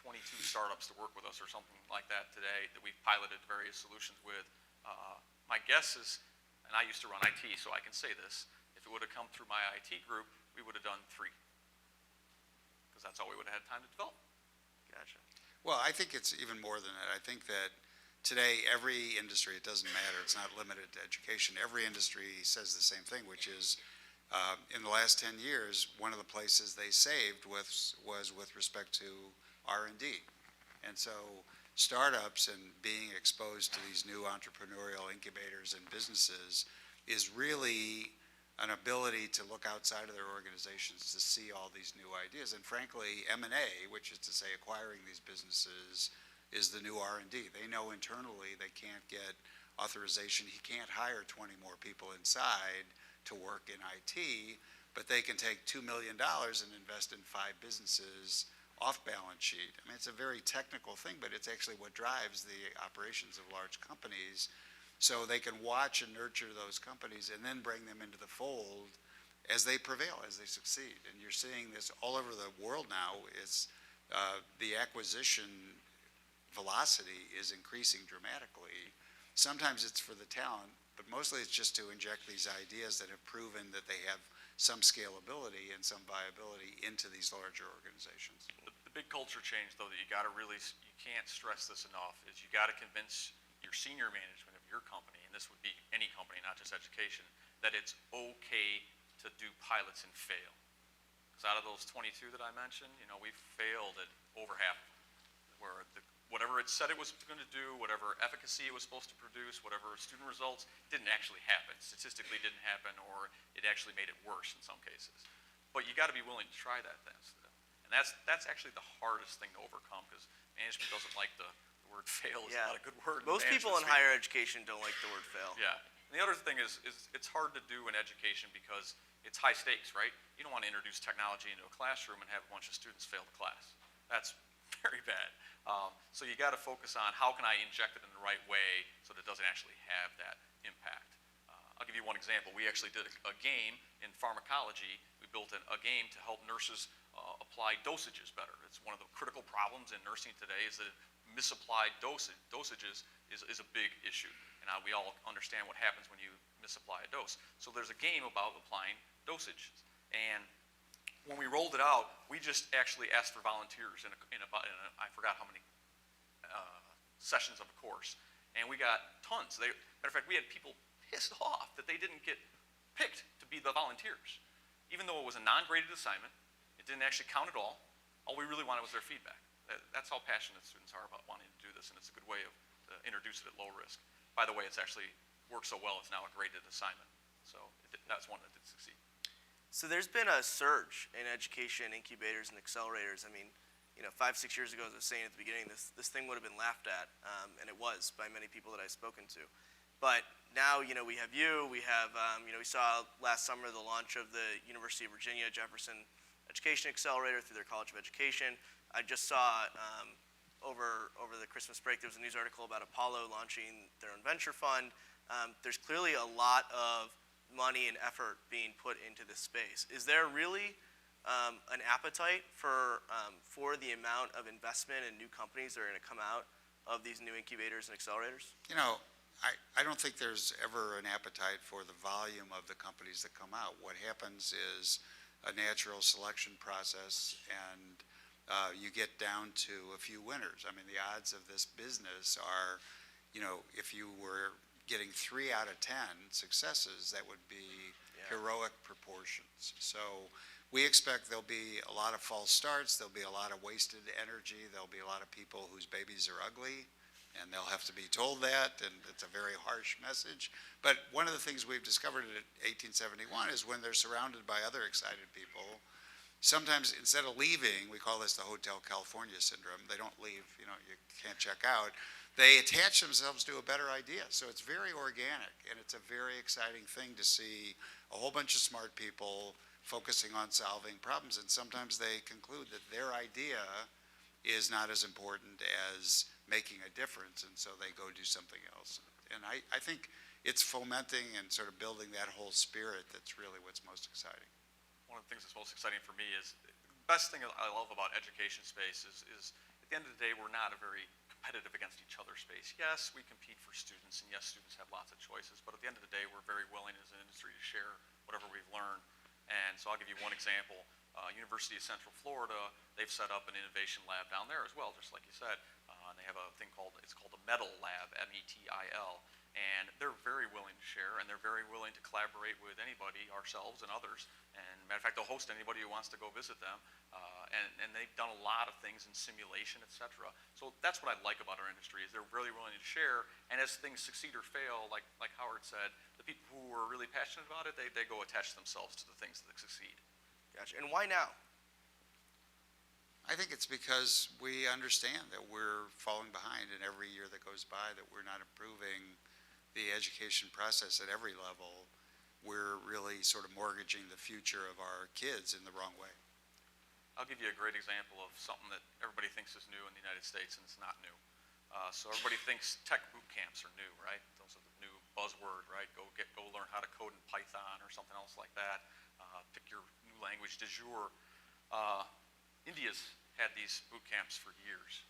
22 startups to work with us or something like that today that we've piloted various solutions with. My guess is, and I used to run IT, so I can say this, if it would have come through my IT group, we would have done 3. Because that's all we would have had time to develop. Gotcha. Well, I think it's even more than that. I think that today, every industry, it doesn't matter, it's not limited to education, every industry says the same thing, which is, in the last 10 years, one of the places they saved was with respect to R&D. And so startups and being exposed to these new entrepreneurial incubators and businesses is really an ability to look outside of their organizations to see all these new ideas. And frankly, M&A, which is to say acquiring these businesses, is the new R&D. They know internally they can't get authorization. He can't hire 20 more people inside to work in IT, but they can take $2 million and invest in 5 businesses off balance sheet. I mean, it's a very technical thing, but it's actually what drives the operations of large companies. So they can watch and nurture those companies and then bring them into the fold as they prevail, as they succeed. And you're seeing this all over the world now. It's the acquisition velocity is increasing dramatically. Sometimes it's for the talent, but mostly it's just to inject these ideas that have proven that they have some scalability and some viability into these larger organizations. The big culture change, though, that you can't stress this enough, is you got to convince your senior management of your company, and this would be any company, not just education, that it's okay to do pilots and fail. Because out of those 22 that I mentioned, we've failed at over half, where whatever it said it was going to do, whatever efficacy it was supposed to produce, whatever student results, didn't actually happen. Statistically didn't happen, or it actually made it worse in some cases. But you got to be willing to try that then. And that's actually the hardest thing to overcome, because management doesn't like the word fail is not a good word. Most people in higher education don't like the word fail. Yeah. And the other thing is it's hard to do in education because it's high stakes, right? You don't want to introduce technology into a classroom and have a bunch of students fail the class. That's very bad. So you got to focus on how can I inject it in the right way so that it doesn't actually have that impact. I'll give you one example. We actually did a game in pharmacology. We built a game to help nurses apply dosages better. It's one of the critical problems in nursing today is that misapplied dosages is a big issue. And we all understand what happens when you misapply a dose. So there's a game about applying dosages. And when we rolled it out, we just actually asked for volunteers in I forgot how many sessions of a course. And we got tons. Matter of fact, we had people pissed off that they didn't get picked to be the volunteers. Even though it was a non-graded assignment, it didn't actually count at all. All we really wanted was their feedback. That's how passionate students are about wanting to do this, and it's a good way to introduce it at low risk. By the way, it's actually worked so well, it's now a graded assignment. So that's one that did succeed. So there's been a surge in education incubators and accelerators. I mean, 5-6 years ago, as I was saying at the beginning, this thing would have been laughed at, and it was by many people that I've spoken to. But now, we have we have, we saw last summer the launch of the University of Virginia Jefferson Education Accelerator through their College of Education. I just saw over the Christmas break, there was a news article about Apollo launching their own venture fund. There's clearly a lot of money and effort being put into this space. Is there really an appetite for the amount of investment and new companies that are going to come out of these new incubators and accelerators? I don't think there's ever an appetite for the volume of the companies that come out. What happens is a natural selection process, and you get down to a few winners. I mean, the odds of this business are, if you were getting 3 out of 10 successes, that would be heroic proportions. So we expect there'll be a lot of false starts, there'll be a lot of wasted energy, there'll be a lot of people whose babies are ugly, and they'll have to be told that, and it's a very harsh message. But one of the things we've discovered at 1871 is when they're surrounded by other excited people, sometimes instead of leaving, we call this the Hotel California syndrome, they don't leave, you can't check out, they attach themselves to a better idea. So it's very organic, and it's a very exciting thing to see a whole bunch of smart people focusing on solving problems, and sometimes they conclude that their idea is not as important as making a difference, and so they go do something else. And I think it's fomenting and sort of building that whole spirit that's really what's most exciting. One of the things that's most exciting for me is, the best thing I love about education space is at the end of the day, we're not a very competitive against each other space. Yes, we compete for students, and yes, students have lots of choices, but at the end of the day, we're very willing as an industry to share whatever we've learned. And so I'll give you one example. University of Central Florida, they've set up an innovation lab down there as well, just like you said. And they have a thing called a METIL lab, METIL. And they're very willing to share, and they're very willing to collaborate with anybody, ourselves and others. And matter of fact, they'll host anybody who wants to go visit them. And they've done a lot of things in simulation, et cetera. So that's what I like about our industry, is they're really willing to share. And as things succeed or fail, like Howard said, the people who are really passionate about it, they go attach themselves to the things that succeed. Gotcha. And why now? I think it's because we understand that we're falling behind, and every year that goes by that we're not improving the education process at every level, we're really sort of mortgaging the future of our kids in the wrong way. I'll give you a great example of something that everybody thinks is new in the United States, and it's not new. So everybody thinks tech boot camps are new, right? Those are the new buzzword, right? Go learn how to code in Python or something else like that. Pick your new language du jour. India's had these boot camps for years.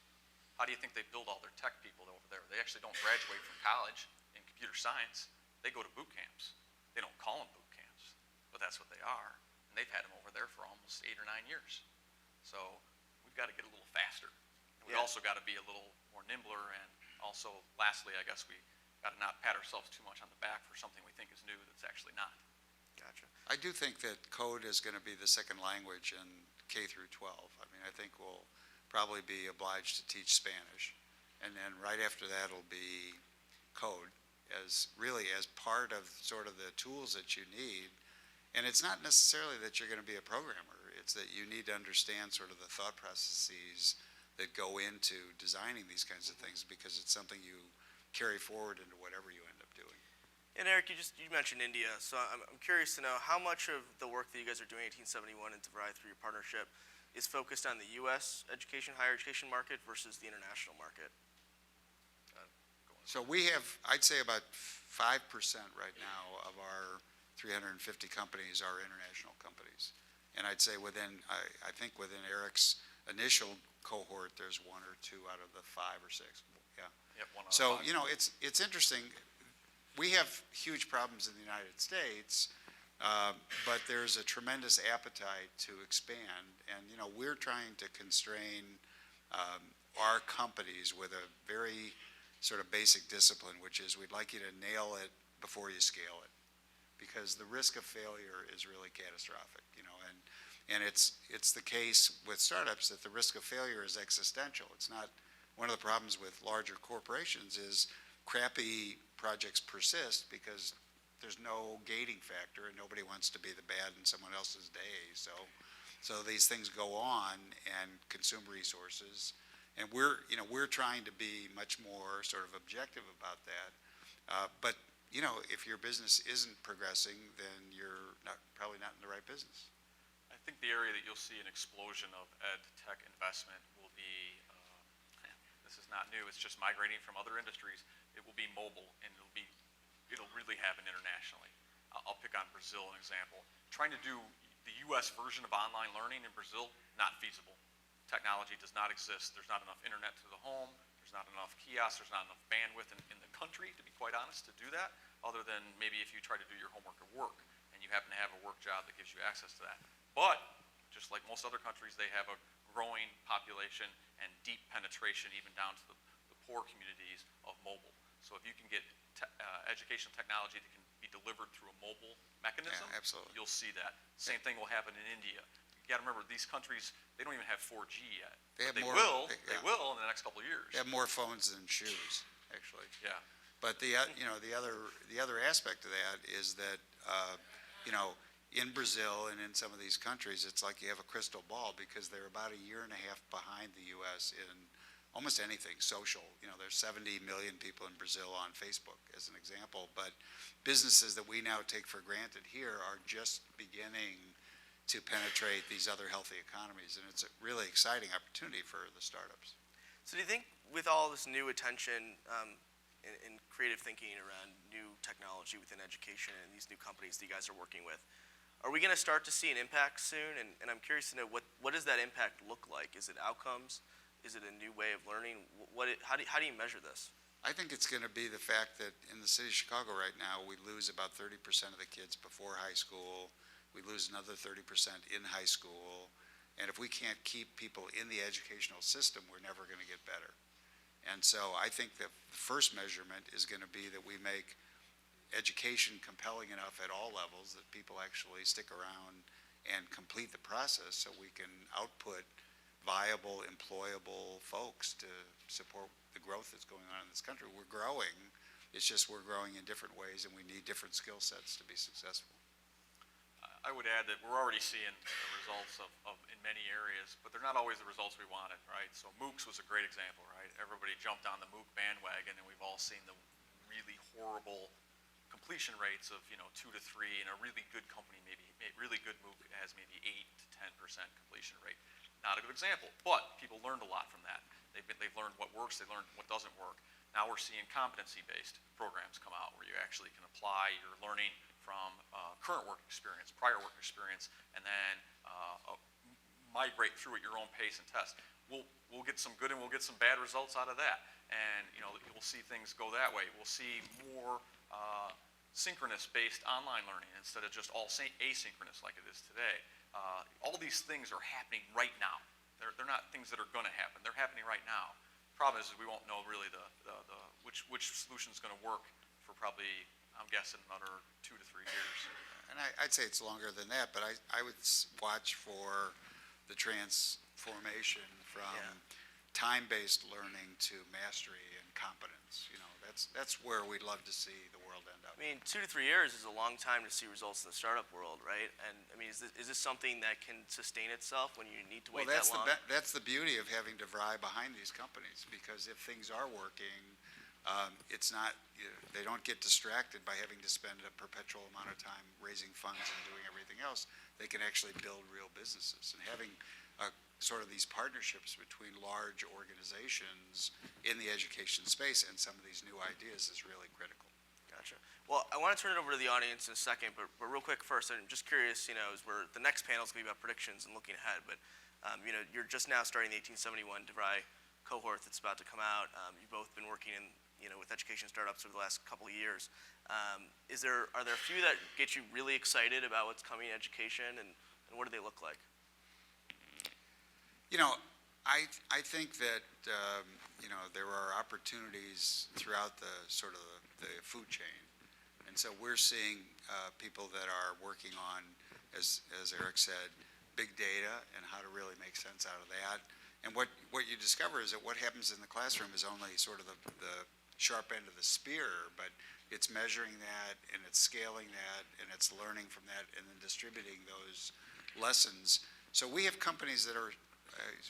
How do you think they build all their tech people over there? They actually don't graduate from college in computer science. They go to boot camps. They don't call them boot camps, but that's what they are. And they've had them over there for almost 8 or 9 years. So we've got to get a little faster. And we've also got to be a little more nimbler. And also, lastly, I guess we got to not pat ourselves too much on the back for something we think is new that's actually not. Gotcha. I do think that code is going to be the second language in K through 12. I mean, I think we'll probably be obliged to teach Spanish. And then right after that will be code as part of sort of the tools that you need. And it's not necessarily that you're going to be a programmer. It's that you need to understand sort of the thought processes that go into designing these kinds of things, because it's something you carry forward into whatever you end up doing. And Eric, you mentioned India, so I'm curious to know how much of the work that you guys are doing at 1871 and DeVry through your partnership is focused on the U.S. higher education market versus the international market? So we have, I'd say about 5% right now of our 350 companies are international companies. And I'd say I think within Eric's initial cohort, there's 1 or 2 out of the 5 or 6. Yeah. Yep, 1 out of So, 5. you know, it's interesting. We have huge problems in the United States, but there's a tremendous appetite to expand. And, you know, we're trying to constrain our companies with a very sort of basic discipline, which is we'd like you to nail it before you scale it, because the risk of failure is really catastrophic, you know, and it's the case with startups that the risk of failure is existential. It's not, one of the problems with larger corporations is crappy projects persist because there's no gating factor and nobody wants to be the bad in someone else's day. So these things go on and consume resources. And we're trying to be much more sort of objective about that. But, you know, if your business isn't progressing, then you're probably not in the right business. I think the area that you'll see an explosion of ed tech investment will be, this is not new, it's just migrating from other industries. It will be mobile, and it'll really happen internationally. I'll pick on Brazil, an example. Trying to do the US version of online learning in Brazil, not feasible. Technology does not exist. There's not enough internet to the home. There's not enough kiosks. There's not enough bandwidth in the country, to be quite honest, to do that, other than maybe if you try to do your homework at work and you happen to have a work job that gives you access to that. But just like most other countries, they have a growing population and deep penetration even down to the poor communities of mobile. So if you can get educational technology that can be delivered through a mobile mechanism, Yeah, absolutely. you'll see that. Same thing will happen in India. You got to remember, these countries, they don't even have 4G yet. They will in the next couple of years. They have more phones than shoes, actually. Yeah. But the other aspect of that is that you know, in Brazil and in some of these countries, it's like you have a crystal ball, because they're about 1.5 years behind the U.S. in almost anything social. You know, there's 70 million people in Brazil on Facebook, as an example. But businesses that we now take for granted here are just beginning to penetrate these other healthy economies, and it's a really exciting opportunity for the startups. So do you think with all this new attention and creative thinking around new technology within education and these new companies that you guys are working with, are we going to start to see an impact soon? And I'm curious to know, what does that impact look like? Is it outcomes? Is it a new way of learning? How do you measure this? I think it's going to be the fact that in the city of Chicago right now, we lose about 30% of the kids before high school. We lose another 30% in high school. And if we can't keep people in the educational system, we're never going to get better. And so I think the first measurement is going to be that we make education compelling enough at all levels that people actually stick around and complete the process so we can output viable, employable folks to support the growth that's going on in this country. We're growing. It's just we're growing in different ways, and we need different skill sets to be successful. I would add that we're already seeing the results of in many areas, but they're not always the results we wanted, right? So MOOCs was a great example, right? Everybody jumped on the MOOC bandwagon, and we've all seen the really horrible completion rates of 2 to 3, and a really good company, really good MOOC has maybe 8 to 10% completion rate. Not a good example, but people learned a lot from that. They've learned what works, they learned what doesn't work. Now we're seeing competency-based programs come out where you actually can apply your learning from current work experience, prior work experience, and then migrate through at your own pace and test. We'll get some good and we'll get some bad results out of that. And we'll see things go that way. We'll see more synchronous-based online learning instead of just all asynchronous like it is today. All these things are happening right now. They're not things that are going to happen. They're happening right now. Problem is we won't know really which solution is going to work for probably, I'm guessing, another 2 to 3 years. And I'd say it's longer than that, but I would watch for the transformation from time-based learning to mastery and competence. That's where we'd love to see the world end up. I mean, 2 to 3 years is a long time to see results in the startup world, right? And I mean, is this something that can sustain itself when you need to wait that long? That's the beauty of having DeVry behind these companies, because if things are working, it's not, they don't get distracted by having to spend a perpetual amount of time raising funds and doing everything else. They can actually build real businesses, and having sort of these partnerships between large organizations in the education space and some of these new ideas is really critical. Gotcha. Well, I want to turn it over to the audience in a second, but real quick first, I'm just curious, as the next panel is going to be about predictions and looking ahead, but you're just now starting the 1871 DeVry cohort that's about to come out. You've both been working in with education startups over the last couple of years. Are there a few that get you really excited about what's coming in education, and what do they look like? I think that there are opportunities throughout the sort of the food chain, and so we're seeing people that are working on, as Eric said, big data and how to really make sense out of that. And what you discover is that what happens in the classroom is only sort of the sharp end of the spear, but it's measuring that, and it's scaling that, and it's learning from that, and then distributing those lessons. So we have companies that are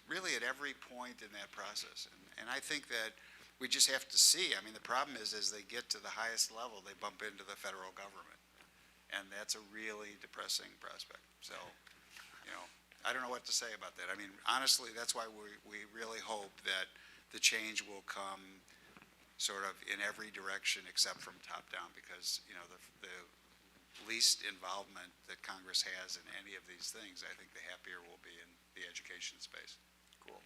really at every point in that process, and I think that we just have to see. I mean, the problem is as they get to the highest level, they bump into the federal government, and that's a really depressing prospect. So, I don't know what to say about that. I mean, honestly, that's why we really hope that the change will come sort of in every direction except from top down, because the least involvement that Congress has in any of these things, I think the happier we'll be in the education space. Cool.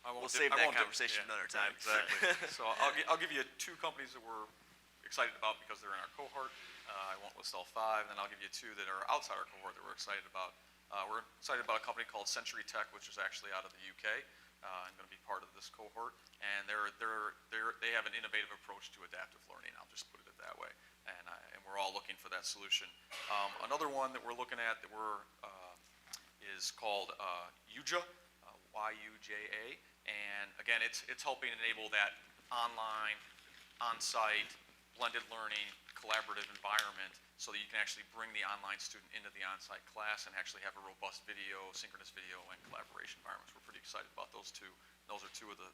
We'll save that conversation another time. Exactly. So I'll give you 2 companies that we're excited about because they're in our cohort. I won't list all 5, and then I'll give you 2 that are outside our cohort that we're excited about. We're excited about a company called Century Tech, which is actually out of the UK. I'm going to be part of this cohort, and they have an innovative approach to adaptive learning. I'll just put it that way, and we're all looking for that solution. Another one that we're looking at that is called UJA, Y-U-J-A, and again, it's helping enable that online, on-site, blended learning, collaborative environment so that you can actually bring the online student into the on-site class and actually have a robust video, synchronous video, and collaboration environments. We're pretty excited about those 2. Those are 2 of the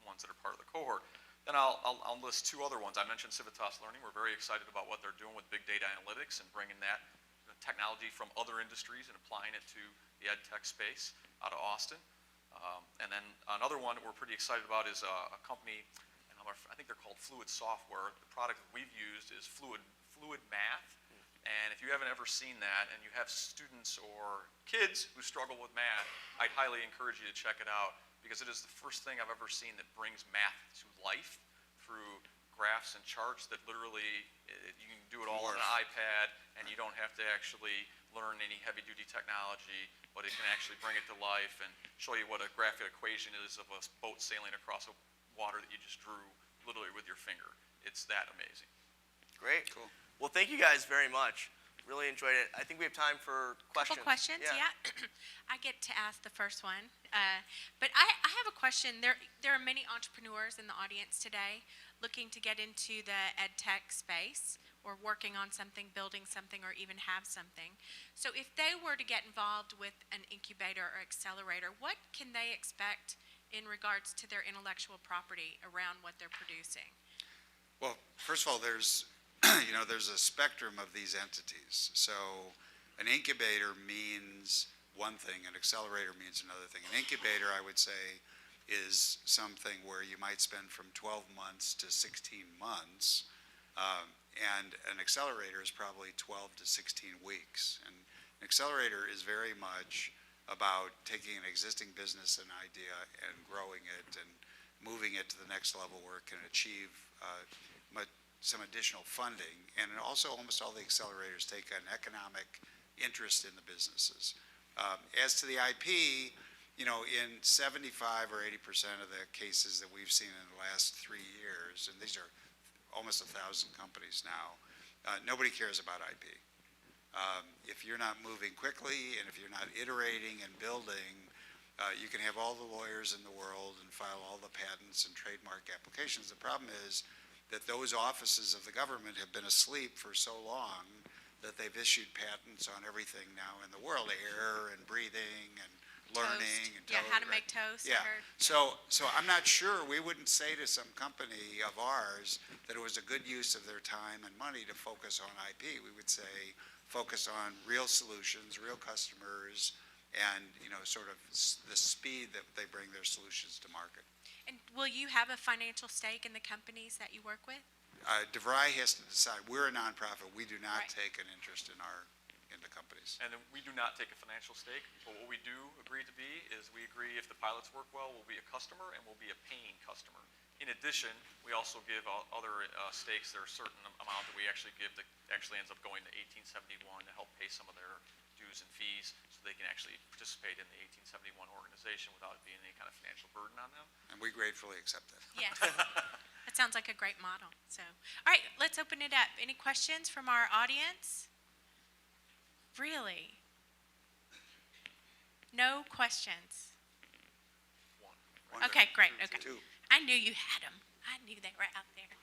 ones that are part of the cohort. Then I'll list 2 other ones. I mentioned Civitas Learning. We're very excited about what they're doing with big data analytics and bringing that technology from other industries and applying it to the ed tech space out of Austin. And then another one that we're pretty excited about is a company, and I think they're called Fluid Software. The product that we've used is Fluid Math. And if you haven't ever seen that and you have students or kids who struggle with math, I'd highly encourage you to check it out, because it is the first thing I've ever seen that brings math to life through graphs and charts that literally, you can do it all on an iPad, and you don't have to actually learn any heavy-duty technology, but it can actually bring it to life and show you what a graphic equation is of a boat sailing across a water that you just drew literally with your finger. It's that amazing. Great. Cool. Well, thank you guys very much. Really enjoyed it. I think we have time for questions. Couple questions, yeah. I get to ask the first one. But I have a question. There are many entrepreneurs in the audience today looking to get into the ed tech space, or working on something, building something, or even have something. So if they were to get involved with an incubator or accelerator, what can they expect in regards to their intellectual property around what they're producing? Well, first of all, there's there's a spectrum of these entities. So an incubator means one thing, an accelerator means another thing. An incubator, I would say, is something where you might spend from 12 months to 16 months, and an accelerator is probably 12 to 16 weeks. And an accelerator is very much about taking an existing business and idea and growing it and moving it to the next level where it can achieve some additional funding. And also, almost all the accelerators take an economic interest in the businesses. As to the IP, in 75 or 80% of the cases that we've seen in the last 3 years, and these are almost 1,000 companies now, nobody cares about IP. If you're not moving quickly, and if you're not iterating and building, you can have all the lawyers in the world and file all the patents and trademark applications. The problem is that those offices of the government have been asleep for so long that they've issued patents on everything now in the world, air and breathing and learning. Toast. And Yeah, how to right. make toast. Yeah. I heard. So I'm not sure, we wouldn't say to some company of ours that it was a good use of their time and money to focus on IP. We would say focus on real solutions, real customers, and sort of the speed that they bring their solutions to market. And will you have a financial stake in the companies that you work with? DeVry has to decide. We're a nonprofit. We do not Right. take an interest in the companies. And then we do not take a financial stake, but what we do agree to be is we agree if the pilots work well, we'll be a customer and we'll be a paying customer. In addition, we also give other stakes. There are a certain amount that we actually give that actually ends up going to 1871 to help pay some of their dues and fees, so they can actually participate in the 1871 organization without it being any kind of financial burden on them. And we gratefully accept that. Yes. That sounds like a great model. So, all right, let's open it up. Any questions from our audience? Really? No questions? One. Okay, great. Okay. Two. I knew you had them. I knew they were out there.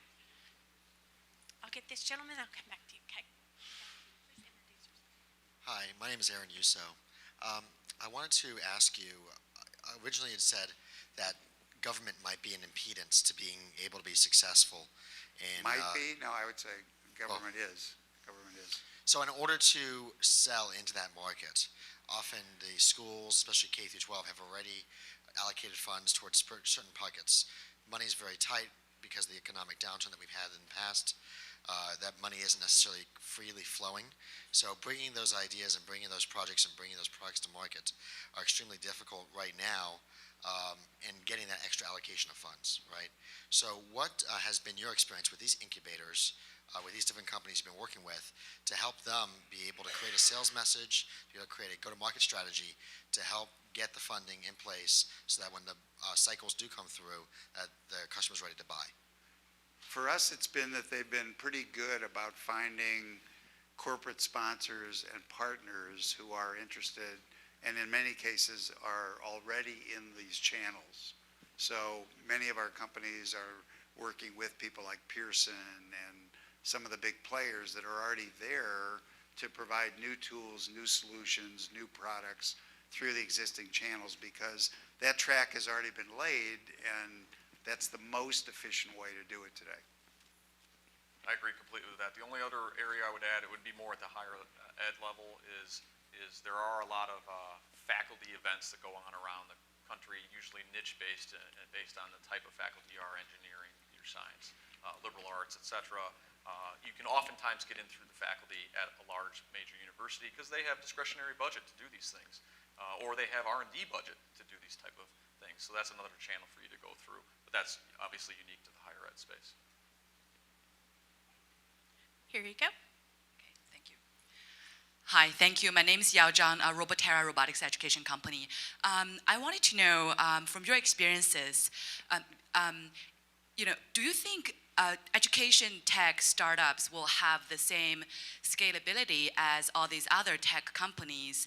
I'll get this gentleman. I'll come back to you. Okay. Please introduce yourself. Hi, my name is Aaron Yuso. I wanted to ask you, originally it said that government might be an impedance to being able to be successful. Might be? No, I would say government is. Government is. So in order to sell into that market, often the schools, especially K through 12, have already allocated funds towards certain pockets. Money is very tight because of the economic downturn that we've had in the past. That money isn't necessarily freely flowing. So bringing those ideas and bringing those projects and bringing those products to market are extremely difficult right now, and getting that extra allocation of funds, right? So what has been your experience with these incubators, with these different companies you've been working with, to help them be able to create a sales message, be able to create a go-to-market strategy to help get the funding in place so that when the cycles do come through, that the customer's ready to buy? For us, it's been that they've been pretty good about finding corporate sponsors and partners who are interested, and in many cases are already in these channels. So many of our companies are working with people like Pearson and some of the big players that are already there to provide new tools, new solutions, new products through the existing channels, because that track has already been laid, and that's the most efficient way to do it today. I agree completely with that. The only other area I would add, it would be more at the higher ed level, is there are a lot of faculty events that go on around the country, usually niche-based, based on the type of faculty you are, engineering, your science, liberal arts, et cetera. You can oftentimes get in through the faculty at a large major university because they have discretionary budget to do these things, or they have R&D budget to do these type of things. So that's another channel for you to go through, but that's obviously unique to the higher ed space. Here you go. Okay, thank you. Hi, thank you. My name is Yao Zhang, a Roboterra robotics education company. I wanted to know from your experiences, do you think education tech startups will have the same scalability as all these other tech companies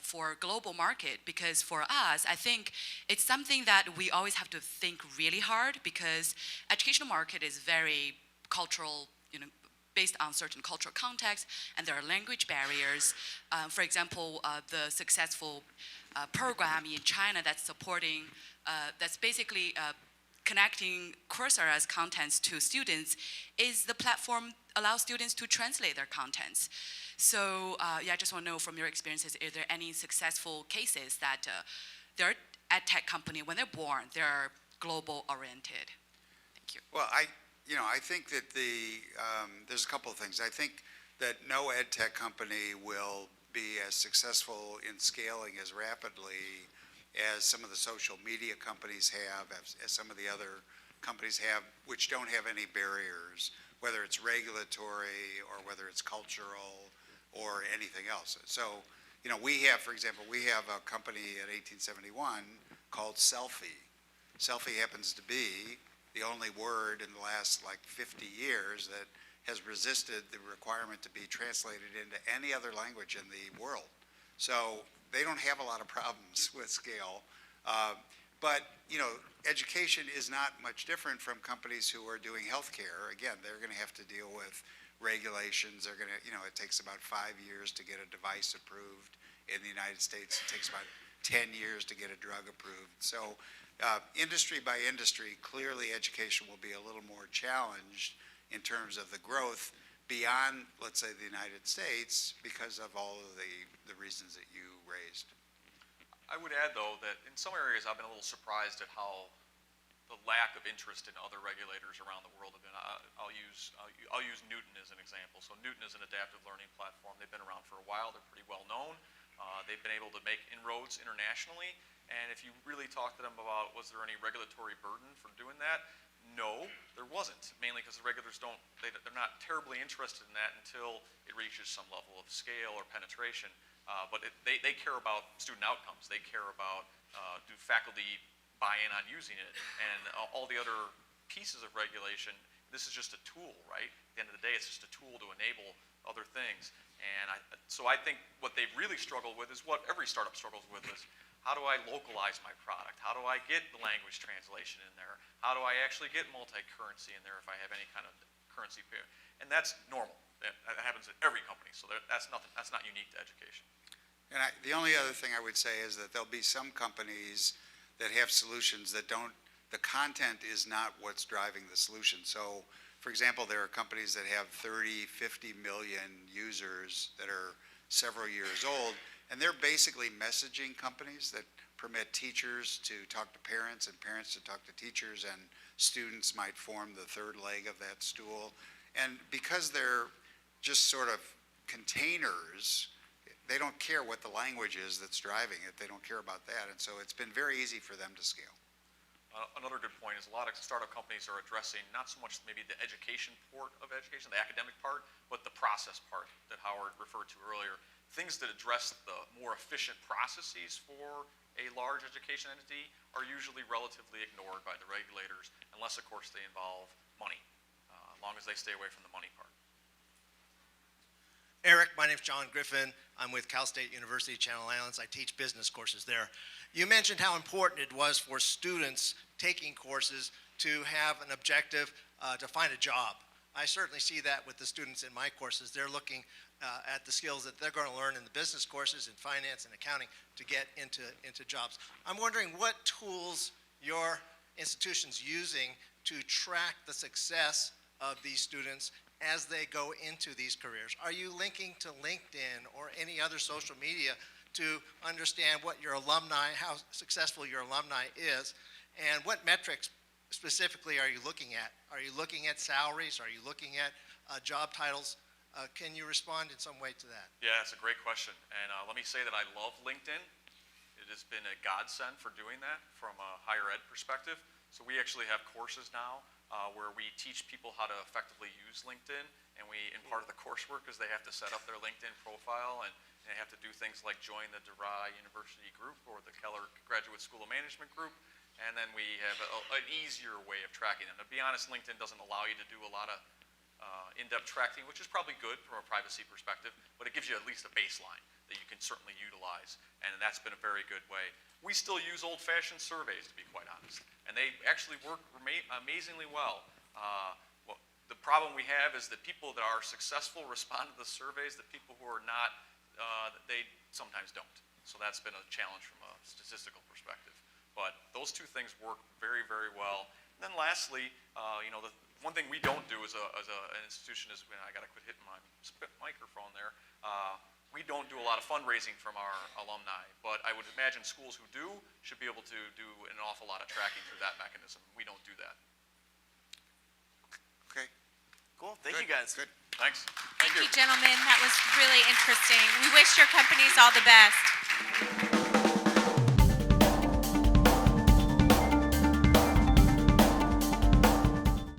for global market? Because for us, I think it's something that we always have to think really hard, because educational market is very cultural, based on certain cultural context, and there are language barriers. For example, the successful program in China that's supporting, that's basically connecting Coursera's contents to students, is the platform allows students to translate their contents. So I just want to know from your experiences, are there any successful cases that their ed tech company, when they're born, they're global oriented? Thank you. Well, I think that there's a couple of things. I think that no ed tech company will be as successful in scaling as rapidly as some of the social media companies have, as some of the other companies have, which don't have any barriers, whether it's regulatory or whether it's cultural or anything else. So, we have, for example, a company at 1871 called Selfie. Selfie happens to be the only word in the last 50 years that has resisted the requirement to be translated into any other language in the world. So they don't have a lot of problems with scale. But, education is not much different from companies who are doing healthcare. Again, they're going to have to deal with regulations. They're going to, it takes about 5 years to get a device approved in the United States. It takes about 10 years to get a drug approved. So industry by industry, clearly education will be a little more challenged in terms of the growth beyond, let's say, the United States because of all of the reasons that you raised. I would add, though, that in some areas I've been a little surprised at how the lack of interest in other regulators around the world have been. I'll use Newton as an example. So Newton is an adaptive learning platform. They've been around for a while. They're pretty well known. They've been able to make inroads internationally. And if you really talk to them about was there any regulatory burden for doing that, no, there wasn't. Mainly because the regulators they're not terribly interested in that until it reaches some level of scale or penetration. But they care about student outcomes. They care about do faculty buy in on using it, and all the other pieces of regulation. This is just a tool, right? At the end of the day, it's just a tool to enable other things. And so I think what they've really struggled with is what every startup struggles with is, how do I localize my product? How do I get the language translation in there? How do I actually get multi-currency in there if I have any kind of currency pair? And that's normal. That happens at every company, so that's not unique to education. And the only other thing I would say is that there'll be some companies that have solutions that the content is not what's driving the solution. So, for example, there are companies that have 30, 50 million users that are several years old, and they're basically messaging companies that permit teachers to talk to parents and parents to talk to teachers, and students might form the third leg of that stool. And because they're just sort of containers, they don't care what the language is that's driving it. They don't care about that. And so it's been very easy for them to scale. Another good point is a lot of startup companies are addressing not so much maybe the education part of education, the academic part, but the process part that Howard referred to earlier. Things that address the more efficient processes for a large education entity are usually relatively ignored by the regulators, unless, of course, they involve money, as long as they stay away from the money part. Eric, my name's John Griffin. I'm with Cal State University, Channel Islands. I teach business courses there. You mentioned how important it was for students taking courses to have an objective to find a job. I certainly see that with the students in my courses. They're looking at the skills that they're going to learn in the business courses, in finance and accounting, to get into jobs. I'm wondering what tools your institution's using to track the success of these students as they go into these careers. Are you linking to LinkedIn or any other social media to understand what your alumni, how successful your alumni is, and what metrics specifically are you looking at? Are you looking at salaries? Are you looking at job titles? Can you respond in some way to that? Yeah, it's a great question. And let me say that I love LinkedIn. It has been a godsend for doing that from a higher ed perspective. So we actually have courses now where we teach people how to effectively use LinkedIn. And part of the coursework is they have to set up their LinkedIn profile and they have to do things like join the DeVry University group or the Keller Graduate School of Management group. And then we have an easier way of tracking them. To be honest, LinkedIn doesn't allow you to do a lot of in-depth tracking, which is probably good from a privacy perspective, but it gives you at least a baseline that you can certainly utilize, and that's been a very good way. We still use old-fashioned surveys, to be quite honest, and they actually work amazingly well. The problem we have is that people that are successful respond to the surveys, the people who are not, they sometimes don't. So that's been a challenge from a statistical perspective. But those two things work very, very well. And then lastly, the one thing we don't do as an institution is, I got to quit hitting my microphone there, we don't do a lot of fundraising from our alumni. But I would imagine schools who do should be able to do an awful lot of tracking through that mechanism. We don't do that. Okay. Cool. Thank Good, you, guys. Good. Thanks. Thank you, gentlemen. That was really interesting. We wish your companies all the best.